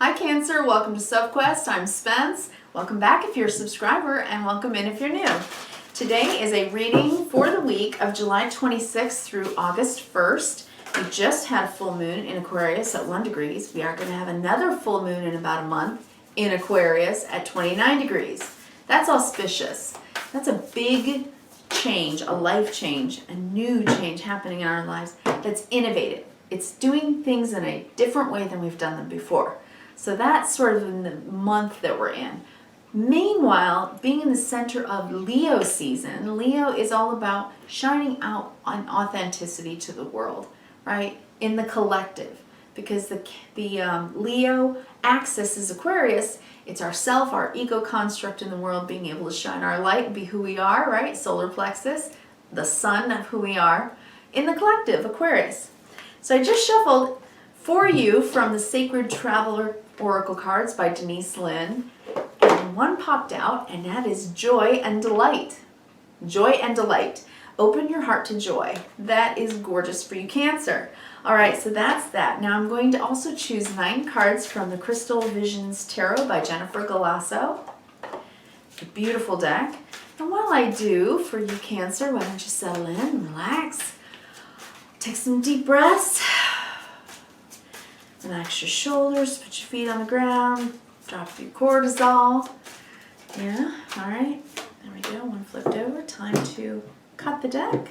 Hi Cancer, welcome to Sophquest. I'm Spence. Welcome back if you're a subscriber and welcome in if you're new. Today is a reading for the week of July 26th through August 1st. We just had a full moon in Aquarius at 1 degrees. We are going to have another full moon in about a month in Aquarius at 29 degrees. That's auspicious. That's a big change, a life change, a new change happening in our lives that's innovative. It's doing things in a different way than we've done them before. So that's sort of in the month that we're in. Meanwhile, being in the center of Leo season, Leo is all about shining out on authenticity to the world, right? In the collective. Because the Leo axis is Aquarius. It's ourself, our ego construct in the world, being able to shine our light and be who we are, right? Solar plexus, the sun of who we are, in the collective, Aquarius. So I just shuffled for you from the Sacred Traveler Oracle cards by Denise Linn, and one popped out, and that is joy and delight. Joy and delight. Open your heart to joy. That is gorgeous for you, Cancer. All right, so that's that. Now I'm going to also choose 9 cards from the Crystal Visions Tarot by Jennifer Galasso. It's a beautiful deck. And while I do, for you, Cancer, why don't you settle in, relax, take some deep breaths. Relax your shoulders, put your feet on the ground, drop your cortisol. Yeah, all right. There we go, one flipped over. Time to cut the deck.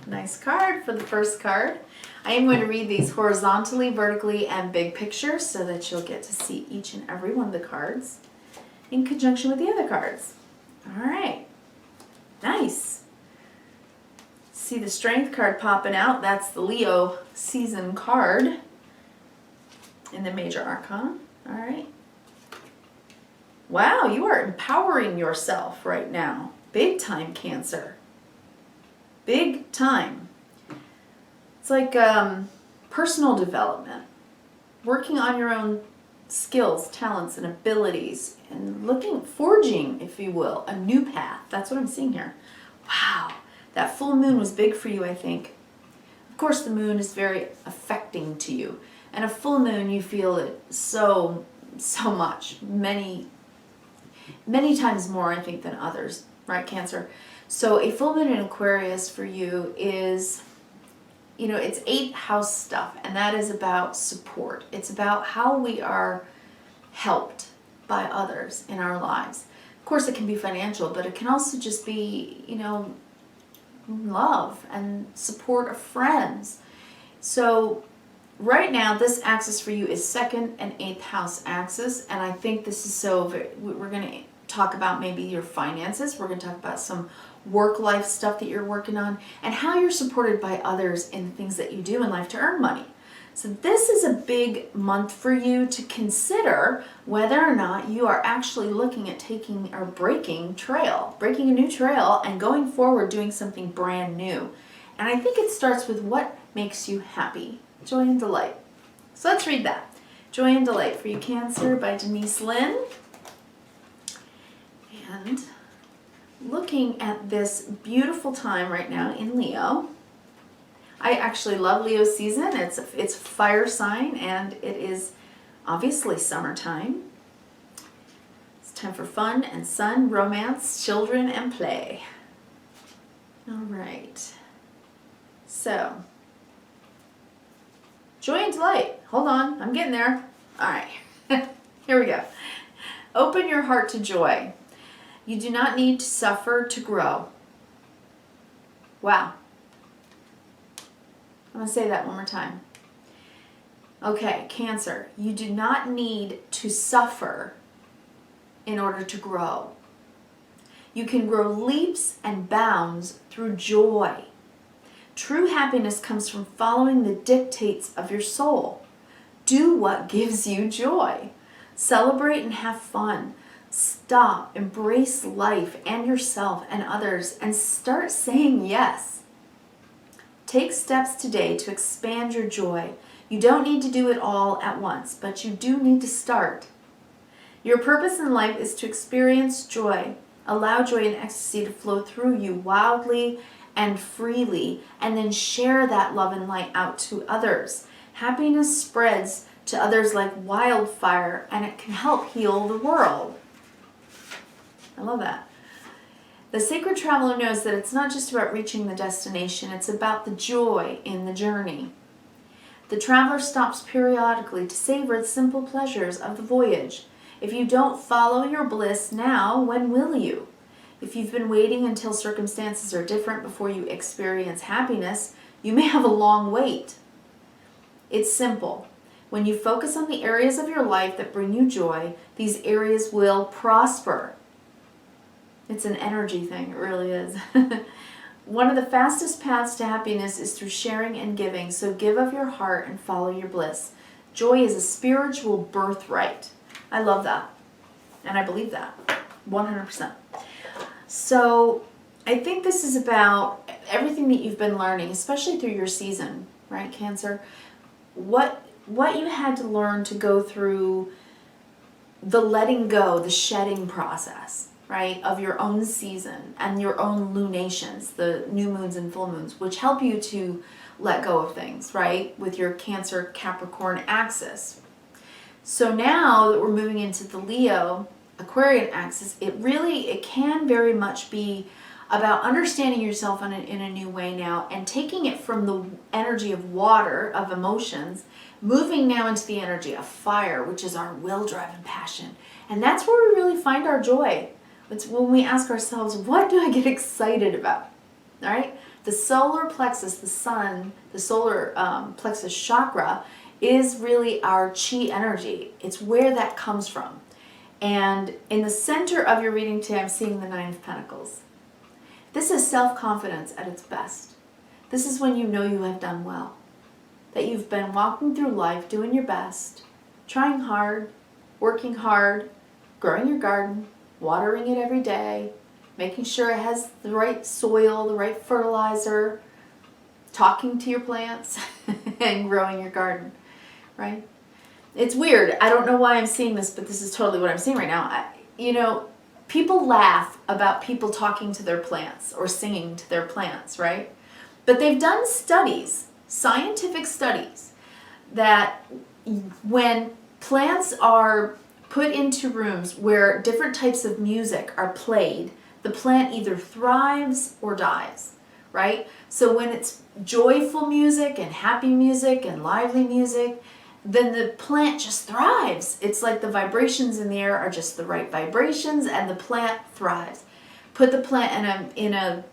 Nice card for the first card. I am going to read these horizontally, vertically, and big picture so that you'll get to see each and every one of the cards in conjunction with the other cards. All right, nice. See the Strength card popping out. That's the Leo season card in the Major Arcana. All right. Wow, you are empowering yourself right now. Big time, Cancer. Big time. It's like personal development. Working on your own skills, talents, and abilities. And forging, if you will, a new path. That's what I'm seeing here. Wow. That full moon was big for you, I think. Of course, the moon is very affecting to you. And a full moon, you feel it so much. Many times more, I think, than others. Right, Cancer? So a full moon in Aquarius for you is, it's 8th house stuff. And that is about support. It's about how we are helped by others in our lives. Of course, it can be financial, but it can also just be, love and support of friends. So right now, this axis for you is 2nd and 8th house axis, and I think this is we're going to talk about maybe your finances. We're going to talk about some work-life stuff that you're working on, and how you're supported by others in the things that you do in life to earn money. So this is a big month for you to consider whether or not you are actually looking at taking or breaking a new trail and going forward doing something brand new. And I think it starts with what makes you happy. Joy and delight. So let's read that. Joy and Delight for you, Cancer, by Denise Linn. And looking at this beautiful time right now in Leo. I actually love Leo season. It's fire sign, and it is obviously summertime. It's time for fun and sun, romance, children, and play. All right. So, joy and delight. Hold on, I'm getting there. All right, here we go. Open your heart to joy. You do not need to suffer to grow. Wow. I'm going to say that one more time. Okay, Cancer, you do not need to suffer in order to grow. You can grow leaps and bounds through joy. True happiness comes from following the dictates of your soul. Do what gives you joy. Celebrate and have fun. Stop, embrace life and yourself and others, and start saying yes. Take steps today to expand your joy. You don't need to do it all at once, but you do need to start. Your purpose in life is to experience joy. Allow joy and ecstasy to flow through you wildly and freely, and then share that love and light out to others. Happiness spreads to others like wildfire, and it can help heal the world. I love that. The sacred traveler knows that it's not just about reaching the destination, it's about the joy in the journey. The traveler stops periodically to savor the simple pleasures of the voyage. If you don't follow your bliss now, when will you? If you've been waiting until circumstances are different before you experience happiness, you may have a long wait. It's simple. When you focus on the areas of your life that bring you joy, these areas will prosper. It's an energy thing, it really is. One of the fastest paths to happiness is through sharing and giving, so give of your heart and follow your bliss. Joy is a spiritual birthright. I love that, and I believe that, 100%. So I think this is about everything that you've been learning, especially through your season, right, Cancer? What you had to learn to go through the letting go, the shedding process, right, of your own season and your own lunations, the new moons and full moons, which help you to let go of things, right, with your Cancer Capricorn axis. So now that we're moving into the Leo Aquarian axis, it can very much be about understanding yourself in a new way now, and taking it from the energy of water, of emotions, moving now into the energy of fire, which is our will, drive, and passion. And that's where we really find our joy. It's when we ask ourselves, what do I get excited about? All right? The solar plexus, the sun, the solar plexus chakra is really our chi energy. It's where that comes from. And in the center of your reading today, I'm seeing the Nine of Pentacles. This is self-confidence at its best. This is when you know you have done well. That you've been walking through life, doing your best, trying hard, working hard, growing your garden, watering it every day, making sure it has the right soil, the right fertilizer, talking to your plants, and growing your garden, right? It's weird. I don't know why I'm seeing this, but this is totally what I'm seeing right now. People laugh about people talking to their plants or singing to their plants, right? But they've done studies, scientific studies, that when plants are put into rooms where different types of music are played, the plant either thrives or dies, right? So when it's joyful music and happy music and lively music, then the plant just thrives. It's like the vibrations in the air are just the right vibrations, and the plant thrives. Put the plant in a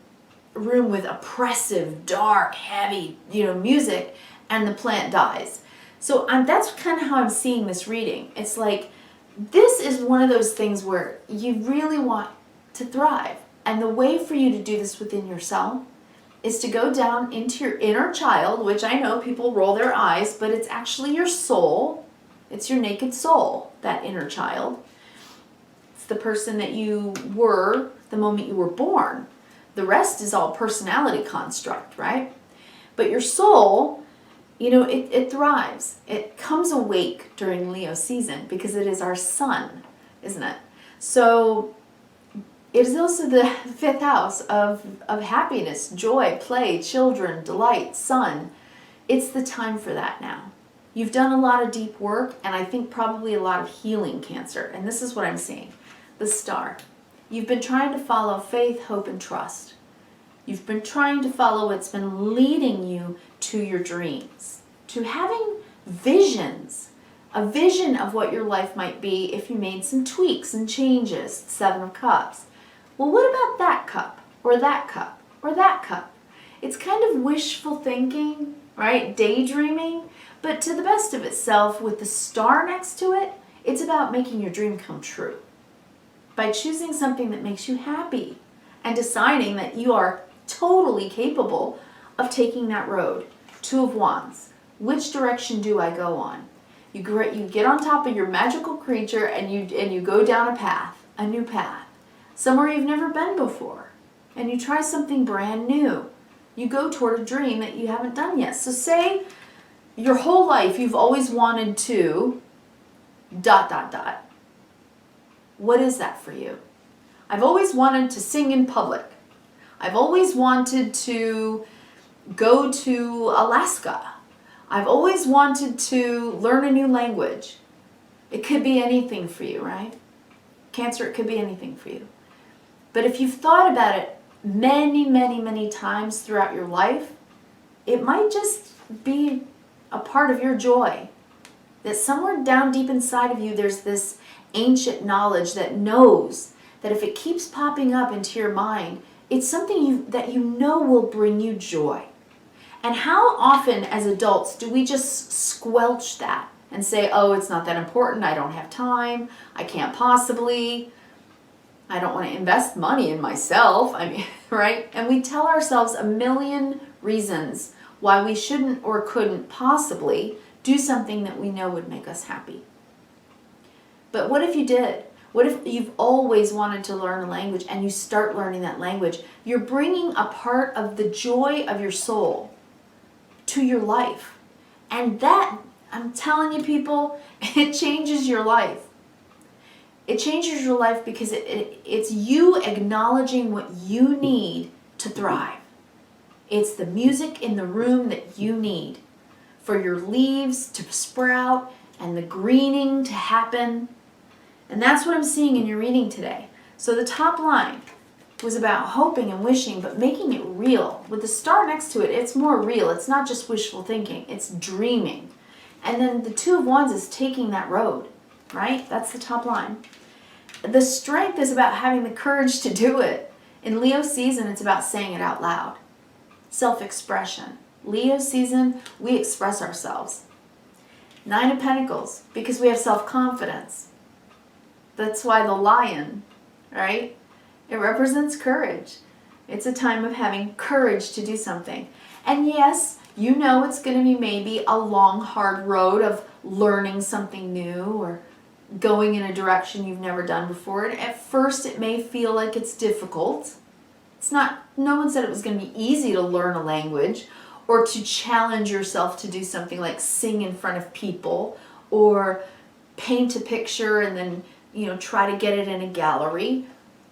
room with oppressive, dark, heavy, music, and the plant dies. So that's kind of how I'm seeing this reading. It's like, this is one of those things where you really want to thrive. And the way for you to do this within yourself is to go down into your inner child, which I know people roll their eyes, but it's actually your soul. It's your naked soul, that inner child. It's the person that you were the moment you were born. The rest is all personality construct, right? But your soul, it thrives. It comes awake during Leo season because it is our sun, isn't it? So it is also the fifth house of happiness, joy, play, children, delight, sun. It's the time for that now. You've done a lot of deep work, and I think probably a lot of healing, Cancer. And this is what I'm seeing. The star. You've been trying to follow faith, hope, and trust. You've been trying to follow what's been leading you to your dreams, to having visions, a vision of what your life might be if you made some tweaks and changes. Seven of Cups. Well, what about that cup, or that cup, or that cup? It's kind of wishful thinking, right? Daydreaming, but to the best of itself, with the star next to it, it's about making your dream come true. By choosing something that makes you happy and deciding that you are totally capable of taking that road. Two of Wands. Which direction do I go on? You get on top of your magical creature and you go down a path, a new path. Somewhere you've never been before, and you try something brand new. You go toward a dream that you haven't done yet. So say your whole life you've always wanted to ... What is that for you? I've always wanted to sing in public. I've always wanted to go to Alaska. I've always wanted to learn a new language. It could be anything for you, right? Cancer, it could be anything for you. But if you've thought about it many, many, many times throughout your life, it might just be a part of your joy. That somewhere down deep inside of you, there's this ancient knowledge that knows that if it keeps popping up into your mind, it's something that you know will bring you joy. And how often as adults do we just squelch that and say, oh, it's not that important, I don't have time, I can't possibly, I don't want to invest money in myself, I mean, right? And we tell ourselves a million reasons why we shouldn't or couldn't possibly do something that we know would make us happy. But what if you did? What if you've always wanted to learn a language and you start learning that language? You're bringing a part of the joy of your soul to your life. And that, I'm telling you people, it changes your life. It changes your life because it's you acknowledging what you need to thrive. It's the music in the room that you need for your leaves to sprout and the greening to happen. And that's what I'm seeing in your reading today. So the top line was about hoping and wishing, but making it real. With the star next to it, it's more real. It's not just wishful thinking, it's dreaming. And then the Two of Wands is taking that road, right? That's the top line. The strength is about having the courage to do it. In Leo season, it's about saying it out loud. Self-expression. Leo season, we express ourselves. Nine of Pentacles, because we have self-confidence. That's why the lion, right? It represents courage. It's a time of having courage to do something. And yes, you know it's going to be maybe a long, hard road of learning something new or going in a direction you've never done before. And at first it may feel like it's difficult. It's not, no one said it was going to be easy to learn a language or to challenge yourself to do something like sing in front of people or paint a picture and then, you know, try to get it in a gallery.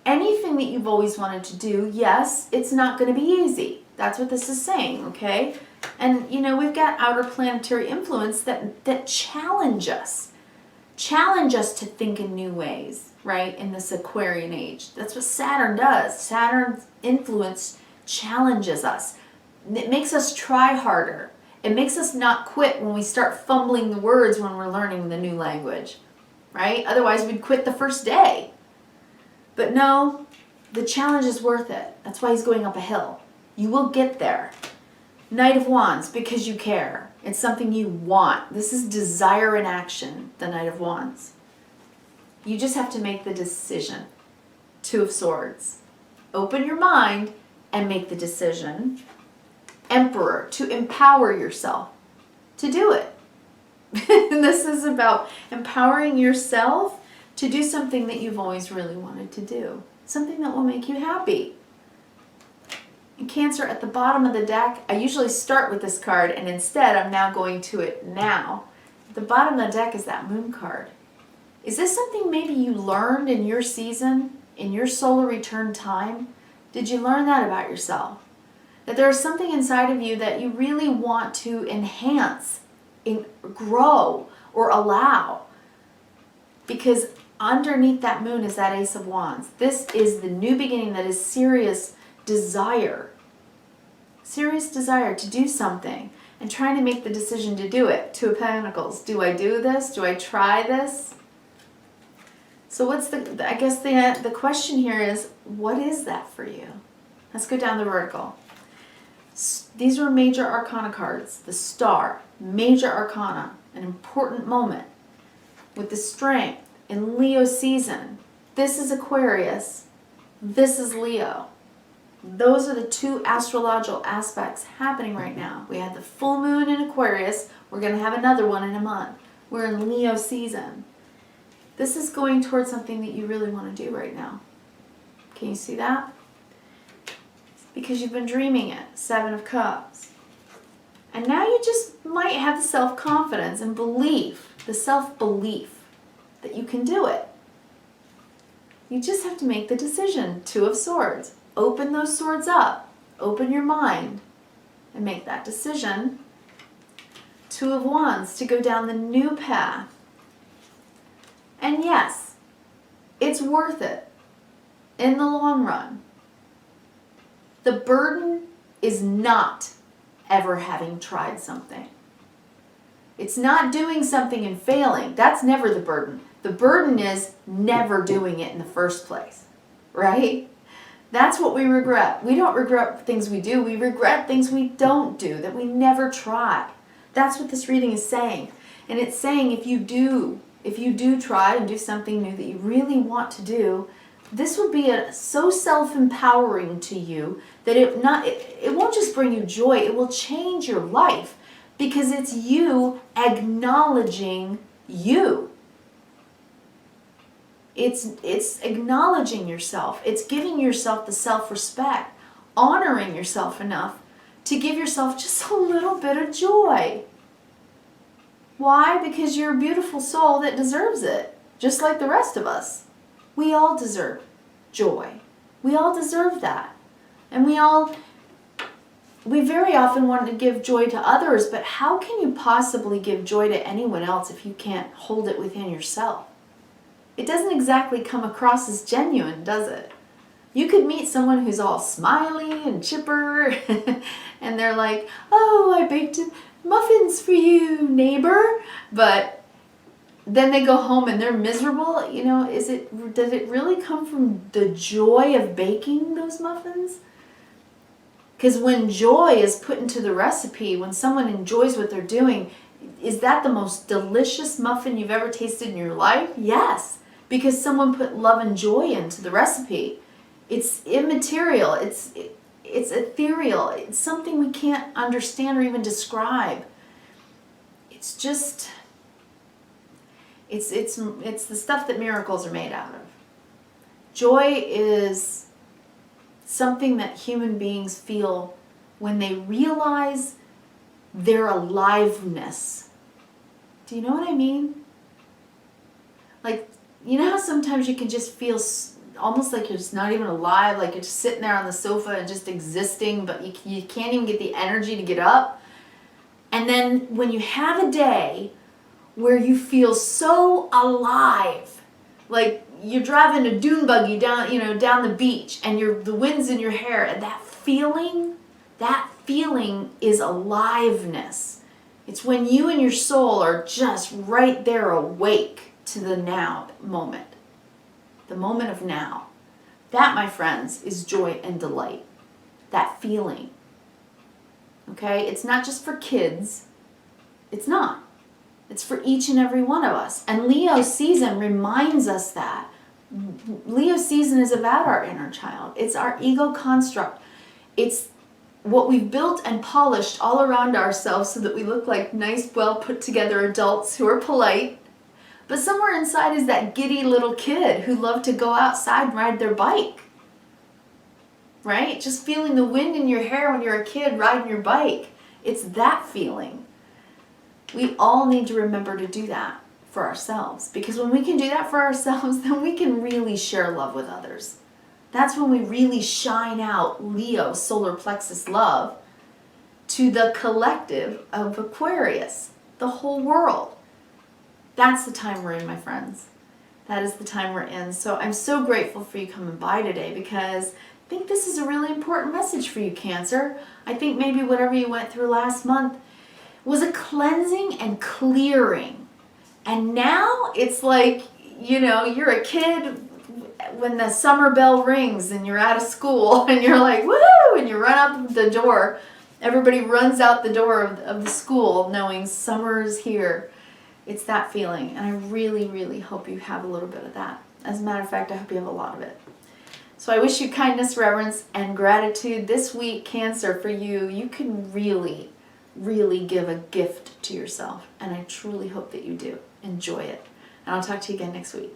Anything that you've always wanted to do, yes, it's not going to be easy. That's what this is saying, okay? And, you know, we've got outer planetary influence that challenge us. Challenge us to think in new ways, right? In this Aquarian age. That's what Saturn does. Saturn's influence challenges us. It makes us try harder. It makes us not quit when we start fumbling the words when we're learning the new language, right? Otherwise, we'd quit the first day. But no, the challenge is worth it. That's why he's going up a hill. You will get there. Knight of Wands, because you care. It's something you want. This is desire in action, the Knight of Wands. You just have to make the decision. Two of Swords. Open your mind and make the decision. Emperor, to empower yourself to do it. This is about empowering yourself to do something that you've always really wanted to do. Something that will make you happy. In Cancer, at the bottom of the deck, I usually start with this card, and instead I'm now going to it now. At the bottom of the deck is that Moon card. Is this something maybe you learned in your season, in your solar return time? Did you learn that about yourself? That there's something inside of you that you really want to enhance, grow, or allow. Because underneath that moon is that Ace of Wands. This is the new beginning that is serious desire. Serious desire to do something and trying to make the decision to do it. Two of Pentacles. Do I do this? Do I try this? So what's I guess the question here is, what is that for you? Let's go down the vertical. These were major arcana cards. The Star, major arcana, an important moment. With the Strength in Leo season. This is Aquarius. This is Leo. Those are the two astrological aspects happening right now. We had the full moon in Aquarius. We're going to have another one in a month. We're in Leo season. This is going towards something that you really want to do right now. Can you see that? Because you've been dreaming it. Seven of Cups. And now you just might have the self-confidence and belief, the self-belief that you can do it. You just have to make the decision. Two of Swords. Open those swords up. Open your mind and make that decision Two of Wands to go down the new path. And yes, it's worth it in the long run. The burden is not ever having tried something. It's not doing something and failing. That's never the burden. The burden is never doing it in the first place, right? That's what we regret. We don't regret things we do. We regret things we don't do, that we never try. That's what this reading is saying. And it's saying if you do try and do something new that you really want to do, this will be so self-empowering to you that it won't just bring you joy, it will change your life, because it's you acknowledging you. It's acknowledging yourself. It's giving yourself the self-respect, honoring yourself enough to give yourself just a little bit of joy. Why? Because you're a beautiful soul that deserves it, just like the rest of us. We all deserve joy. We all deserve that. And we very often want to give joy to others, but how can you possibly give joy to anyone else if you can't hold it within yourself? It doesn't exactly come across as genuine, does it? You could meet someone who's all smiley and chipper, and they're like, oh, I baked muffins for you, neighbor. But then they go home and they're miserable. You know, does it really come from the joy of baking those muffins? Because when joy is put into the recipe, when someone enjoys what they're doing, is that the most delicious muffin you've ever tasted in your life? Yes, because someone put love and joy into the recipe. It's immaterial, it's ethereal, it's something we can't understand or even describe. It's just, it's the stuff that miracles are made out of. Joy is something that human beings feel when they realize their aliveness. Do you know what I mean? Like, you know how sometimes you can just feel almost like you're just not even alive, like you're just sitting there on the sofa and just existing, but you can't even get the energy to get up. And then when you have a day where you feel so alive, like you're driving a dune buggy down the beach, and the wind's in your hair, and that feeling is aliveness. It's when you and your soul are just right there awake to the now moment. The moment of now. That, my friends, is joy and delight. That feeling. Okay? It's not just for kids. It's not. It's for each and every one of us. And Leo season reminds us that. Leo season is about our inner child. It's our ego construct. It's what we've built and polished all around ourselves so that we look like nice, well put together adults who are polite. But somewhere inside is that giddy little kid who loved to go outside and ride their bike. Right? Just feeling the wind in your hair when you're a kid riding your bike. It's that feeling. We all need to remember to do that for ourselves. Because when we can do that for ourselves, then we can really share love with others. That's when we really shine out Leo solar plexus love to the collective of Aquarius, the whole world. That's the time we're in, my friends. That is the time we're in. So I'm so grateful for you coming by today, because I think this is a really important message for you, Cancer. I think maybe whatever you went through last month was a cleansing and clearing. And now it's like, you're a kid when the summer bell rings and you're out of school and you're like, woo, and you run out the door. Everybody runs out the door of the school knowing summer's here. It's that feeling, and I really, really hope you have a little bit of that. As a matter of fact, I hope you have a lot of it. So I wish you kindness, reverence, and gratitude. This week, Cancer, for you, you can really, really give a gift to yourself, and I truly hope that you do. Enjoy it. And I'll talk to you again next week.